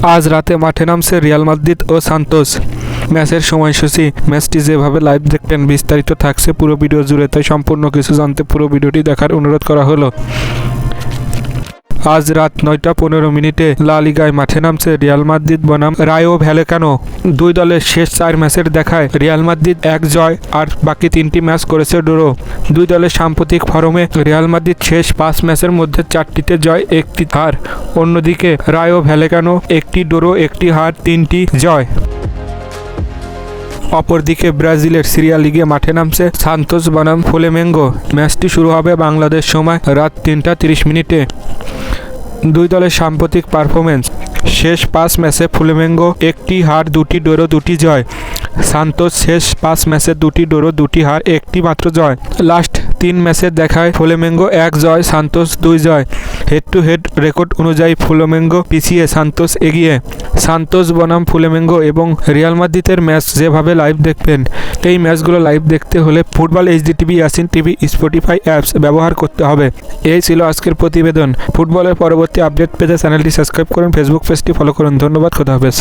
আজ রাতে মাঠে নামছে রিয়াল মাদ্রিদ ও সান্তোস। ম্যাচের সময়সূচি, ম্যাচটি যেভাবে লাইভ দেখবেন বিস্তারিত থাকছে পুরো ভিডিও জুড়ে, তাই সম্পূর্ণ কিছু জানতে পুরো ভিডিওটি দেখার অনুরোধ করা হলো। আজ রাত 9:15 লা লিগায় মাঠে নামছে রিয়াল মাদ্রিদ বনাম রায়ো ভ্যালেকানো। দুই দলের শেষ 4 ম্যাচের দেখায় রিয়াল মাদ্রিদ 1 জয় আর বাকি 3টি ম্যাচ করেছে ড্র। দুই দলের সাম্প্রতিক ফর্মে রিয়াল মাদ্রিদ শেষ 5 ম্যাচের মধ্যে 4টিতে জয়, 1টি হার। অন্যদিকে রায়ো ভ্যালেকানো 1টি ড্র, 1টি হার, 3টি জয়। অপরদিকে ব্রাজিলের সিরিয়া লিগে মাঠে নামছে সান্তোস বনাম ফ্লামেঙ্গো। ম্যাচটি শুরু হবে বাংলাদেশ সময় রাত 3:30। দুই দলের সাম্প্রতিক পারফরমেন্স, শেষ 5 ম্যাচে ফ্লামেঙ্গো 1টি হার, 2টি ড্র, 2টি জয়। সান্তোস শেষ 5 ম্যাচে 2টি ড্র, 2টি হার, 1টি মাত্র জয়। লাস্ট 3 ম্যাচের দেখায় ফ্লামেঙ্গো 1 জয়, সান্তোস 2 জয়। হেড টু হেড রেকর্ড অনুযায়ী ফ্লামেঙ্গো পিছিয়ে, সান্তোস এগিয়ে। সান্তোস বনাম ফ্লামেঙ্গো এবং রিয়াল মাদ্রিদের ম্যাচ যেভাবে লাইভ দেখবেন, এই ম্যাচগুলো লাইভ দেখতে হলে football HD TV, Yacine TV, Spotify apps ব্যবহার করতে হবে। এই ছিল আজকের প্রতিবেদন। ফুটবলের পরবর্তী আপডেট পেতে চ্যানেলটি সাবস্ক্রাইব করুন, ফেসবুক পেজটি ফলো করুন। ধন্যবাদ, খোদা হাফেজ।